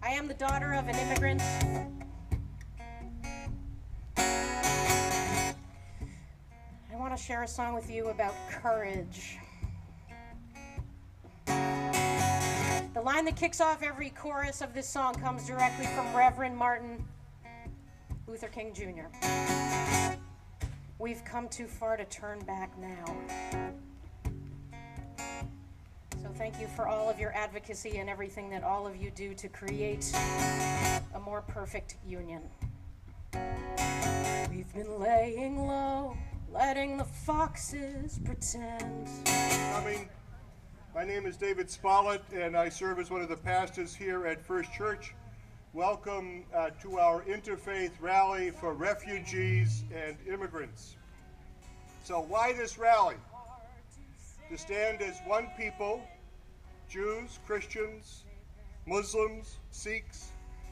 I am the daughter of an immigrant. I want to share a song with you about courage. The line that kicks off every chorus of this song comes directly from Reverend Martin Luther King Jr. We've come too far to turn back now. So thank you for all of your advocacy and everything that all of you do to create a more perfect union. We've been laying low, letting the foxes pretend. My name is David Smollett, and I serve as one of the pastors here at First Church. Welcome to our Interfaith Rally for refugees and immigrants. So why this rally? To stand as one people, Jews, Christians, Muslims, Sikhs,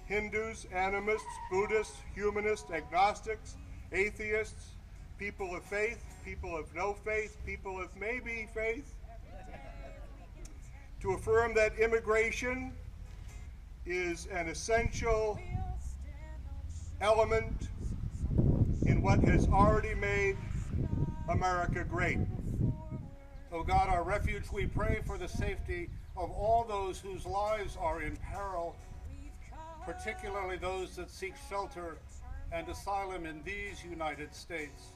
Hindus, animists, Buddhists, humanists, agnostics, atheists, people of faith, people of no faith, people of maybe faith, to affirm that immigration is an essential element in what has already made America great. O God, our refuge, we pray for the safety of all those whose lives are in peril, particularly those that seek shelter and asylum in these United States.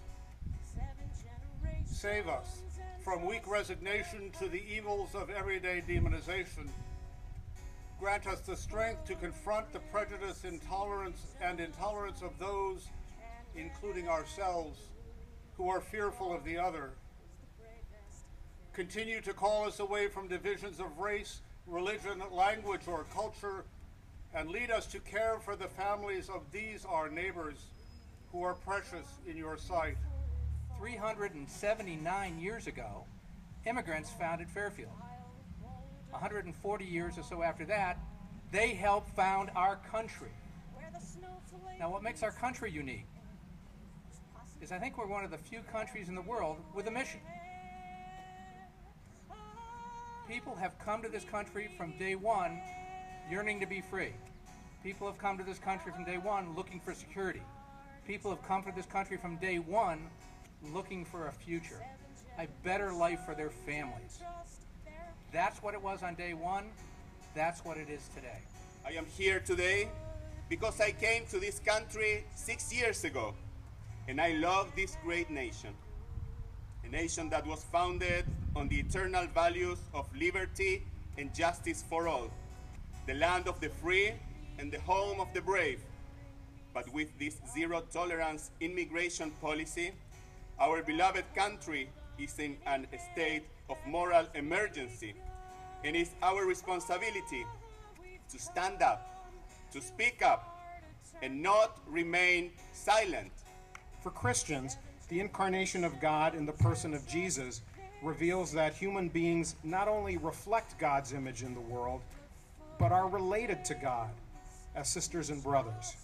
Save us from weak resignation to the evils of everyday demonization. Grant us the strength to confront the prejudice, intolerance of those, including ourselves, who are fearful of the other. Continue to call us away from divisions of race, religion, language, or culture, and lead us to care for the families of these our neighbors who are precious in your sight. 379 years ago, immigrants founded Fairfield. 140 years or so after that, they helped found our country. Now, what makes our country unique is I think we're one of the few countries in the world with a mission. People have come to this country from day one yearning to be free. People have come to this country from day one looking for security. People have come to this country from day one looking for a future, a better life for their families. That's what it was on day one. That's what it is today. I am here today because I came to this country 6 years ago, and I love this great nation. A nation that was founded on the eternal values of liberty and justice for all, the land of the free and the home of the brave. But with this zero-tolerance immigration policy, our beloved country is in a state of moral emergency, and it's our responsibility to stand up, to speak up, and not remain silent. For Christians, the incarnation of God in the person of Jesus reveals that human beings not only reflect God's image in the world, but are related to God as sisters and brothers.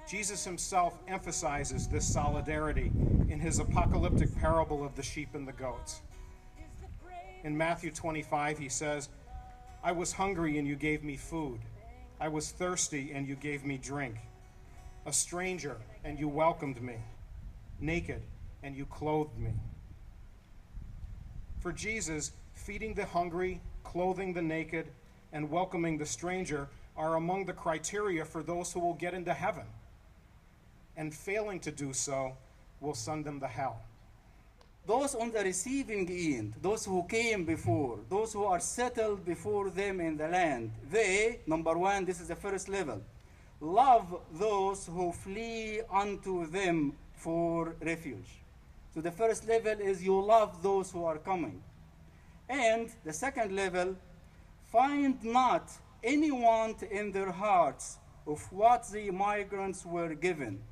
Jesus himself emphasizes this solidarity in his apocalyptic parable of the sheep and the goats. In Matthew 25, he says, "I was hungry and you gave me food. I was thirsty and you gave me drink. A stranger and you welcomed me. Naked and you clothed me." For Jesus, feeding the hungry, clothing the naked, and welcoming the stranger are among the criteria for those who will get into heaven. And failing to do so will send them to hell. Those on the receiving end, those who came before, those who are settled before them in the land, they, number one, this is the first level, love those who flee unto them for refuge. So the first level is you love those who are coming. And the second level, find not any want in their hearts of what the migrants were given.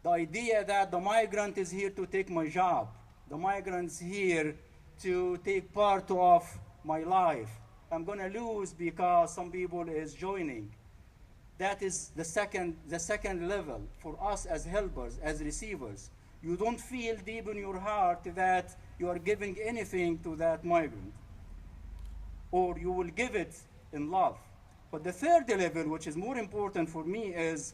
The idea that the migrant is here to take my job, the migrant's here to take part of my life. I'm going to lose because some people is joining. That is the second level for us as helpers, as receivers. You don't feel deep in your heart that you are giving anything to that migrant, or you will give it in love. But the third level, which is more important for me, is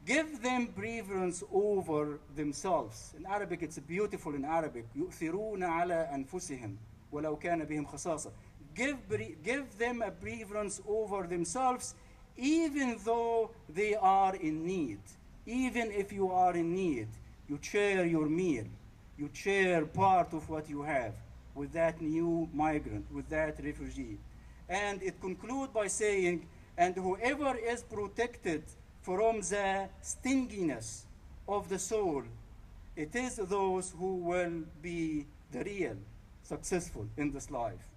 give them preference over themselves. In Arabic, it's beautiful in Arabic. يؤثرون على أنفسهم ولو كان بهم خصاصة. Give them a preference over themselves, even though they are in need. Even if you are in need, you share your meal, you share part of what you have with that new migrant, with that refugee. And it concludes by saying, and whoever is protected from the stinginess of the soul, it is those who will be the real successful in this life.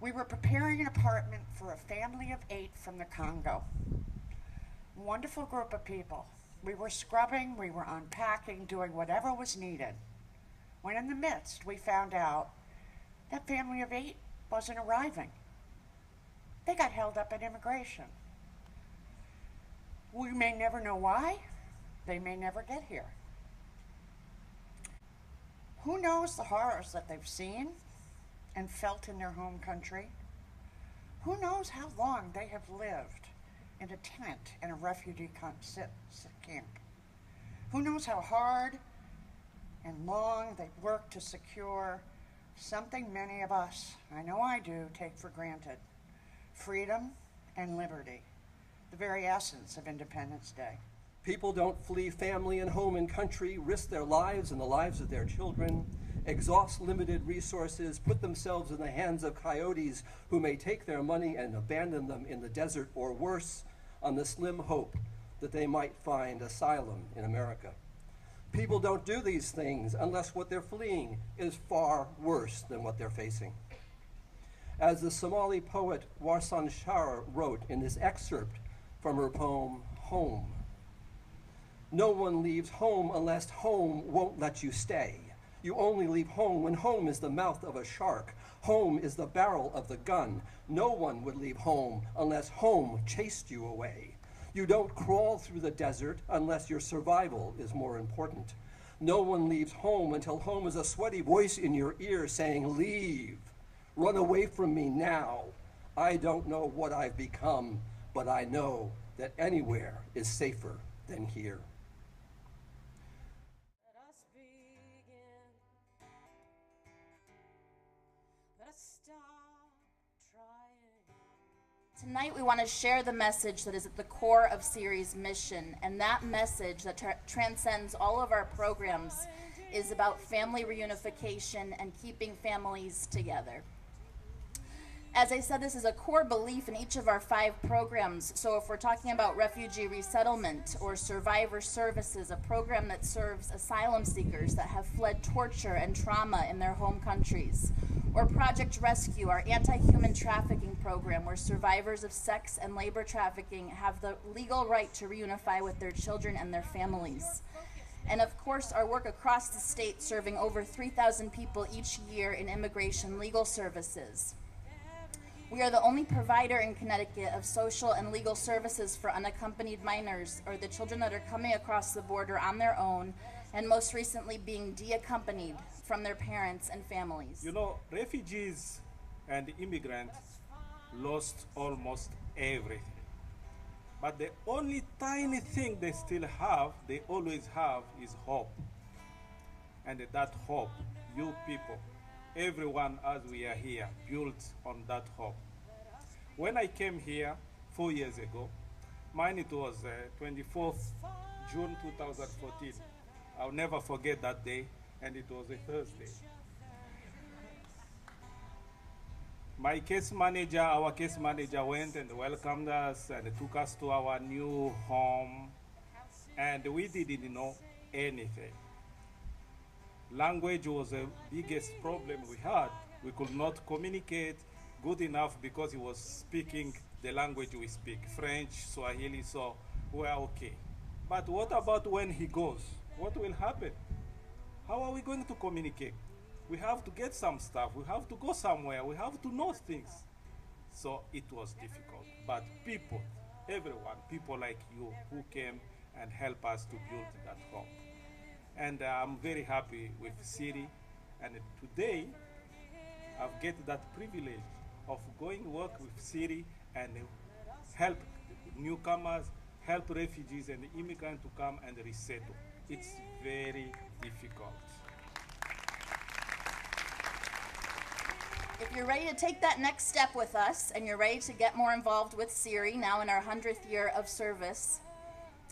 We were preparing an apartment for a family of 8 from the Congo. Wonderful group of people. We were scrubbing, we were unpacking, doing whatever was needed. When in the midst, we found out that family of 8 wasn't arriving. They got held up at immigration. We may never know why. They may never get here. Who knows the horrors that they've seen and felt in their home country? Who knows how long they have lived in a tent in a refugee camp? Who knows how hard and long they've worked to secure something many of us, I know I do, take for granted: freedom and liberty, the very essence of Independence Day. People don't flee family and home and country, risk their lives and the lives of their children, exhaust limited resources, put themselves in the hands of coyotes who may take their money and abandon them in the desert or worse, on the slim hope that they might find asylum in America. People don't do these things unless what they're fleeing is far worse than what they're facing. As the Somali poet Warsan Shah wrote in this excerpt from her poem, Home, no one leaves home unless home won't let you stay. You only leave home when home is the mouth of a shark. Home is the barrel of the gun. No one would leave home unless home chased you away. You don't crawl through the desert unless your survival is more important. No one leaves home until home is a sweaty voice in your ear saying, leave, run away from me now. I don't know what I've become, but I know that anywhere is safer than here. Let us begin. Let us stop trying. Tonight we want to share the message that is at the core of Series mission, and that message that transcends all of our programs is about family reunification and keeping families together. As I said, this is a core belief in each of our 5 programs. So if we're talking about refugee resettlement or survivor services, a program that serves asylum seekers that have fled torture and trauma in their home countries, or Project Rescue, our anti-human trafficking program where survivors of sex and labor trafficking have the legal right to reunify with their children and their families. And of course, our work across the state serving over 3,000 people each year in immigration legal services. We are the only provider in Connecticut of social and legal services for unaccompanied minors, or the children that are coming across the border on their own, and most recently being de-accompanied from their parents and families. You know, refugees and immigrants lost almost everything. But the only tiny thing they still have, they always have, is hope. And that hope, you people, everyone as we are here, built on that hope. When I came here 4 years ago, mine it was 24th June 2014. I'll never forget that day, and it was a Thursday. Our case manager went and welcomed us and took us to our new home, and we didn't know anything. Language was the biggest problem we had. We could not communicate good enough because he was speaking the language we speak, French, Swahili, so we're okay. But what about when he goes? What will happen? How are we going to communicate? We have to get some stuff, we have to go somewhere, we have to know things. So it was difficult. But people, everyone, people like you who came and helped us to build that home. And I'm very happy with Siri. And today, I've get that privilege of going work with Siri and help newcomers, help refugees and immigrants to come and resettle. It's very difficult. If you're ready to take that next step with us and you're ready to get more involved with SERI now in our 100th year of service,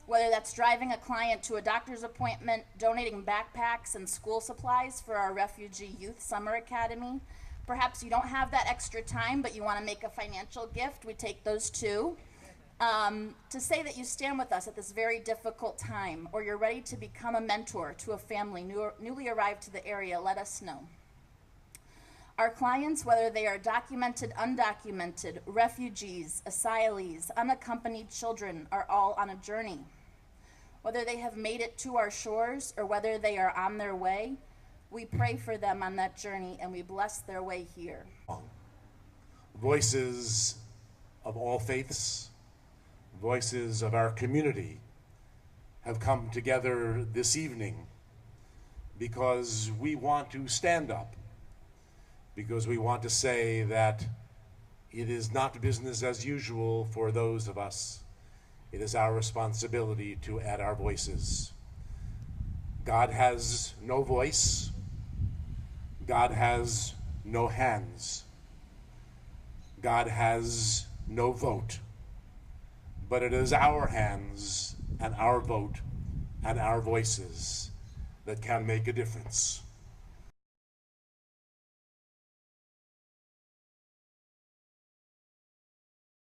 whether that's driving a client to a doctor's appointment, donating backpacks and school supplies for our Refugee Youth Summer Academy, perhaps you don't have that extra time but you want to make a financial gift, we take those too. To say that you stand with us at this very difficult time, or you're ready to become a mentor to a family newly arrived to the area, let us know. Our clients, whether they are documented, undocumented, refugees, asylees, unaccompanied children, are all on a journey. Whether they have made it to our shores or whether they are on their way, we pray for them on that journey and we bless their way here. Voices of all faiths, voices of our community have come together this evening because we want to stand up, because we want to say that it is not business as usual for those of us. It is our responsibility to add our voices. God has no voice. God has no hands. God has no vote. But it is our hands and our vote and our voices that can make a difference.